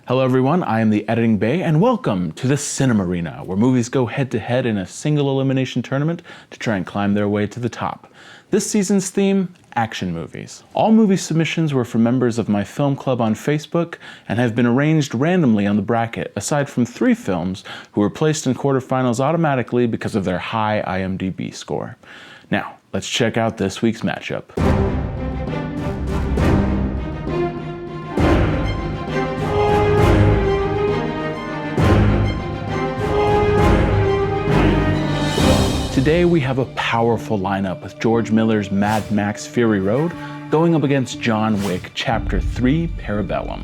Hello everyone, I am the Editing Bay, and welcome to the CinemArena, where movies go head-to-head in a single elimination tournament to try and climb their way to the top. This season's theme, action movies. All movie submissions were from members of my film club on Facebook and have been arranged randomly on the bracket, aside from 3 films who were placed in quarterfinals automatically because of their high IMDb score. Now, let's check out this week's matchup. Today we have a powerful lineup with George Miller's Mad Max Fury Road going up against John Wick Chapter 3 Parabellum.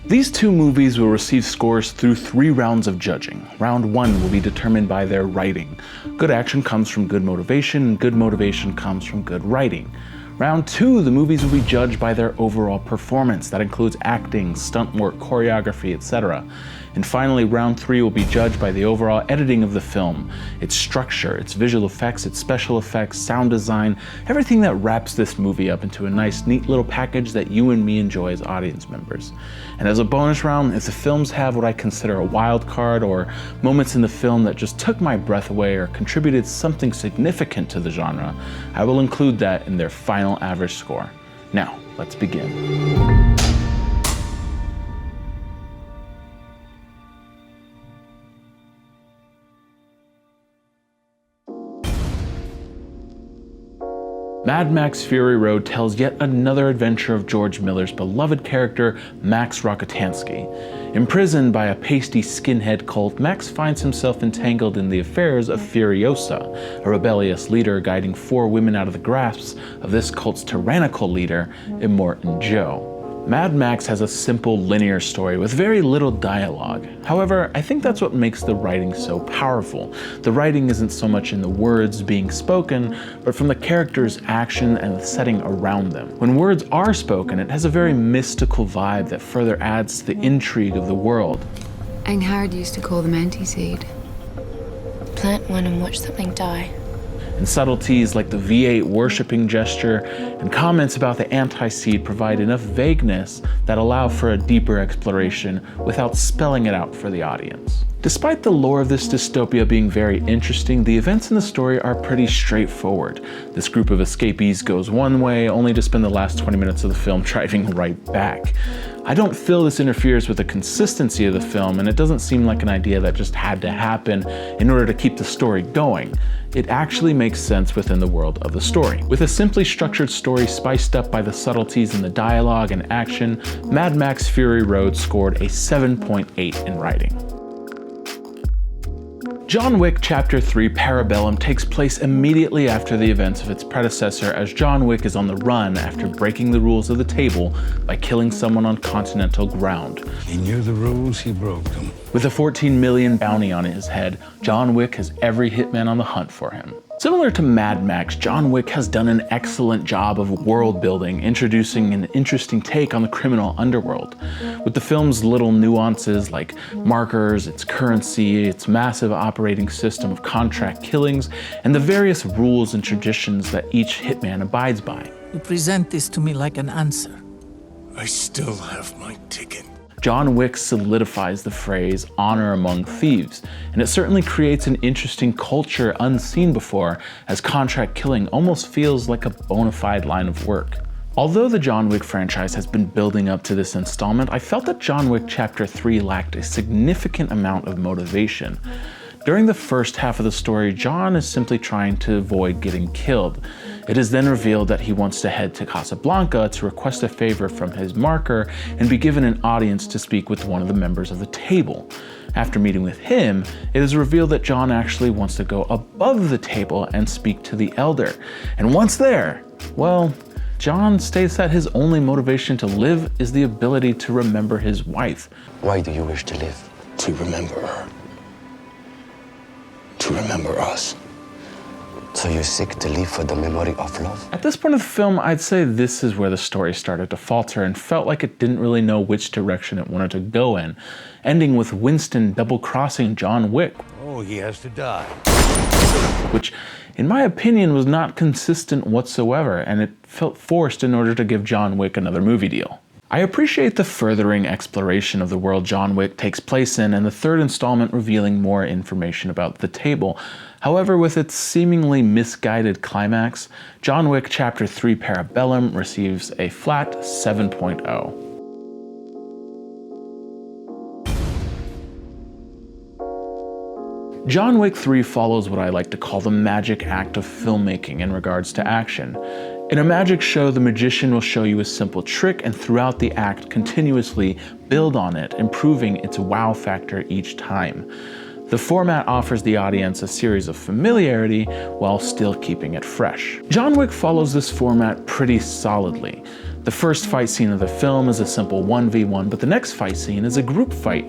These 2 movies will receive scores through 3 rounds of judging. Round 1 will be determined by their writing. Good action comes from good motivation, and good motivation comes from good writing. Round 2, the movies will be judged by their overall performance. That includes acting, stunt work, choreography, etc. And finally, round 3 will be judged by the overall editing of the film, its structure, its visual effects, its special effects, sound design, everything that wraps this movie up into a nice, neat little package that you and me enjoy as audience members. And as a bonus round, if the films have what I consider a wild card or moments in the film that just took my breath away or contributed something significant to the genre, I will include that in their final average score. Now, let's begin. Mad Max Fury Road tells yet another adventure of George Miller's beloved character, Max Rokitansky. Imprisoned by a pasty skinhead cult, Max finds himself entangled in the affairs of Furiosa, a rebellious leader guiding 4 women out of the grasps of this cult's tyrannical leader, Immortan Joe. Mad Max has a simple, linear story with very little dialogue. However, I think that's what makes the writing so powerful. The writing isn't so much in the words being spoken, but from the characters' action and the setting around them. When words are spoken, it has a very mystical vibe that further adds to the intrigue of the world. Anghard used to call them anti-seed. Plant one and watch something die. And subtleties like the V8 worshipping gesture and comments about the anti-seed provide enough vagueness that allow for a deeper exploration without spelling it out for the audience. Despite the lore of this dystopia being very interesting, the events in the story are pretty straightforward. This group of escapees goes one way, only to spend the last 20 minutes of the film driving right back. I don't feel this interferes with the consistency of the film, and it doesn't seem like an idea that just had to happen in order to keep the story going. It actually makes sense within the world of the story. With a simply structured story spiced up by the subtleties in the dialogue and action, Mad Max Fury Road scored a 7.8 in writing. John Wick Chapter 3 Parabellum takes place immediately after the events of its predecessor, as John Wick is on the run after breaking the rules of the table by killing someone on continental ground. He knew the rules, he broke them. With a 14 million bounty on his head, John Wick has every hitman on the hunt for him. Similar to Mad Max, John Wick has done an excellent job of world building, introducing an interesting take on the criminal underworld. With the film's little nuances like markers, its currency, its massive operating system of contract killings, and the various rules and traditions that each hitman abides by. You present this to me like an answer. I still have my ticket. John Wick solidifies the phrase honor among thieves, and it certainly creates an interesting culture unseen before, as contract killing almost feels like a bona fide line of work. Although the John Wick franchise has been building up to this installment, I felt that John Wick Chapter 3 lacked a significant amount of motivation. During the first half of the story, John is simply trying to avoid getting killed. It is then revealed that he wants to head to Casablanca to request a favor from his marker and be given an audience to speak with one of the members of the table. After meeting with him, it is revealed that John actually wants to go above the table and speak to the elder. And once there, well, John states that his only motivation to live is the ability to remember his wife. Why do you wish to live? To remember her. To remember us. So you seek to live for the memory of love? At this point of the film, I'd say this is where the story started to falter and felt like it didn't really know which direction it wanted to go in, ending with Winston double-crossing John Wick. Oh, he has to die. Which, in my opinion, was not consistent whatsoever, and it felt forced in order to give John Wick another movie deal. I appreciate the furthering exploration of the world John Wick takes place in, and the third installment revealing more information about the table. However, with its seemingly misguided climax, John Wick Chapter 3 Parabellum receives a flat 7.0. John Wick 3 follows what I like to call the magic act of filmmaking in regards to action. In a magic show, the magician will show you a simple trick and throughout the act continuously build on it, improving its wow factor each time. The format offers the audience a series of familiarity while still keeping it fresh. John Wick follows this format pretty solidly. The first fight scene of the film is a simple 1v1, but the next fight scene is a group fight.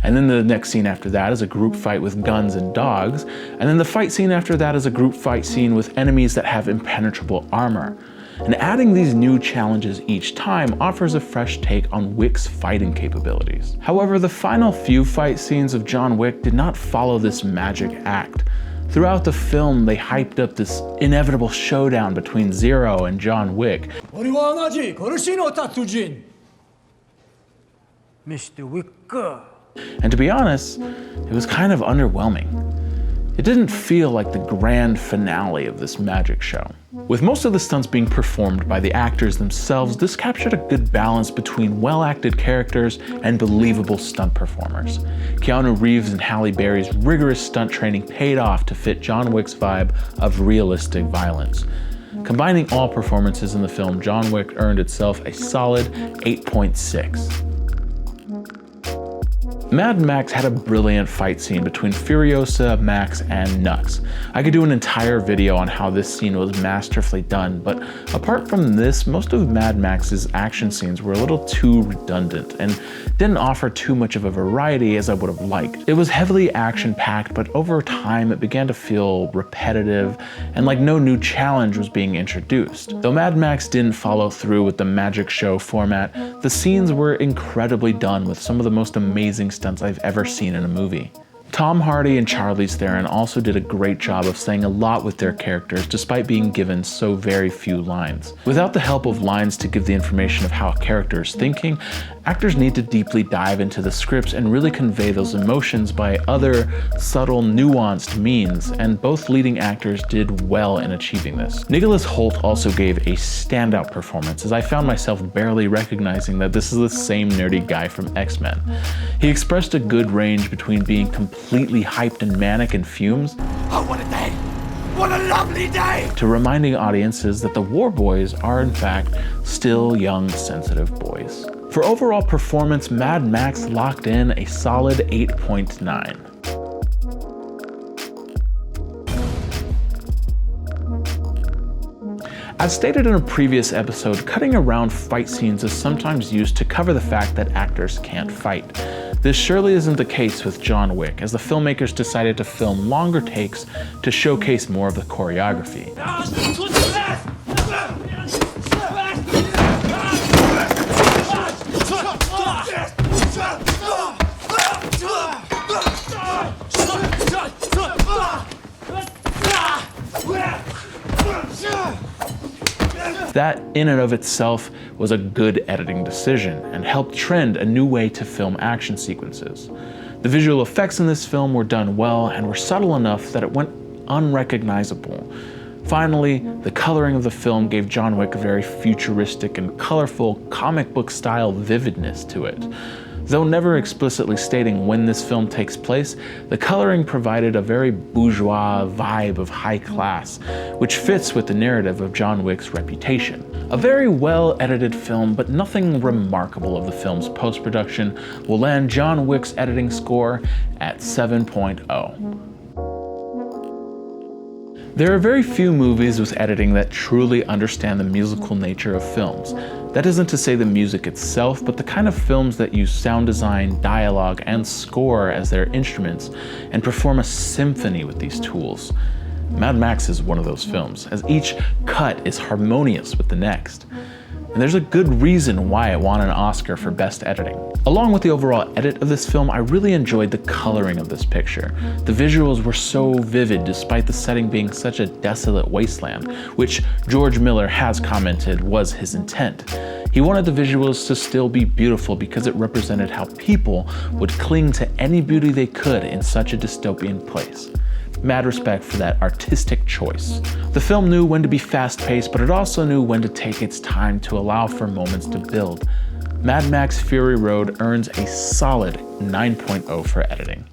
And then the next scene after that is a group fight with guns and dogs. And then the fight scene after that is a group fight scene with enemies that have impenetrable armor. And adding these new challenges each time offers a fresh take on Wick's fighting capabilities. However, the final few fight scenes of John Wick did not follow this magic act. Throughout the film, they hyped up this inevitable showdown between Zero and John Wick. Mr. Wick. And to be honest, it was kind of underwhelming. It didn't feel like the grand finale of this magic show. With most of the stunts being performed by the actors themselves, this captured a good balance between well-acted characters and believable stunt performers. Keanu Reeves and Halle Berry's rigorous stunt training paid off to fit John Wick's vibe of realistic violence. Combining all performances in the film, John Wick earned itself a solid 8.6. Mad Max had a brilliant fight scene between Furiosa, Max, and Nuts. I could do an entire video on how this scene was masterfully done, but apart from this, most of Mad Max's action scenes were a little too redundant and didn't offer too much of a variety as I would have liked. It was heavily action-packed, but over time it began to feel repetitive and like no new challenge was being introduced. Though Mad Max didn't follow through with the magic show format, the scenes were incredibly done with some of the most amazing stunts I've ever seen in a movie. Tom Hardy and Charlize Theron also did a great job of saying a lot with their characters despite being given so very few lines. Without the help of lines to give the information of how a character is thinking, actors need to deeply dive into the scripts and really convey those emotions by other subtle, nuanced means, and both leading actors did well in achieving this. Nicholas Hoult also gave a standout performance, as I found myself barely recognizing that this is the same nerdy guy from X-Men. He expressed a good range between being completely hyped and manic in fumes, Oh, what a day! What a lovely day! to reminding audiences that the War Boys are in fact still young, sensitive boys. For overall performance, Mad Max locked in a solid 8.9. As stated in a previous episode, cutting around fight scenes is sometimes used to cover the fact that actors can't fight. This surely isn't the case with John Wick, as the filmmakers decided to film longer takes to showcase more of the choreography. That in and of itself was a good editing decision and helped trend a new way to film action sequences. The visual effects in this film were done well and were subtle enough that it went unrecognizable. Finally, the coloring of the film gave John Wick a very futuristic and colorful comic book style vividness to it. Though never explicitly stating when this film takes place, the coloring provided a very bourgeois vibe of high class, which fits with the narrative of John Wick's reputation. A very well edited film, but nothing remarkable of the film's post-production will land John Wick's editing score at 7.0. There are very few movies with editing that truly understand the musical nature of films. That isn't to say the music itself, but the kind of films that use sound design, dialogue, and score as their instruments and perform a symphony with these tools. Mad Max is one of those films, as each cut is harmonious with the next. And there's a good reason why it won an Oscar for Best Editing. Along with the overall edit of this film, I really enjoyed the coloring of this picture. The visuals were so vivid despite the setting being such a desolate wasteland, which George Miller has commented was his intent. He wanted the visuals to still be beautiful because it represented how people would cling to any beauty they could in such a dystopian place. Mad respect for that artistic choice. The film knew when to be fast-paced, but it also knew when to take its time to allow for moments to build. Mad Max Fury Road earns a solid 9.0 for editing.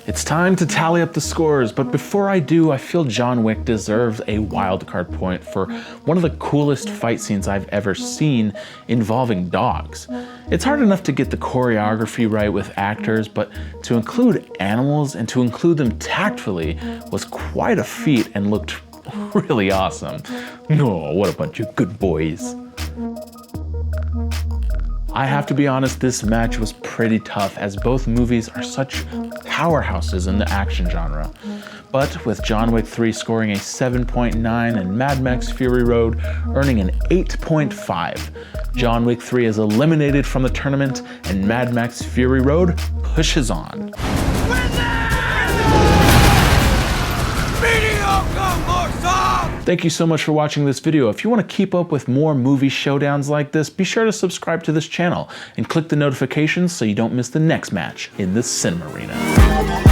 It's time to tally up the scores, but before I do, I feel John Wick deserves a wildcard point for one of the coolest fight scenes I've ever seen involving dogs. It's hard enough to get the choreography right with actors, but to include animals and to include them tactfully was quite a feat and looked really awesome. Oh, what a bunch of good boys. I have to be honest, this match was pretty tough as both movies are such powerhouses in the action genre. But with John Wick 3 scoring a 7.9 and Mad Max Fury Road earning an 8.5, John Wick 3 is eliminated from the tournament and Mad Max Fury Road pushes on. Thank you so much for watching this video. If you want to keep up with more movie showdowns like this, be sure to subscribe to this channel and click the notifications so you don't miss the next match in the CinemArena.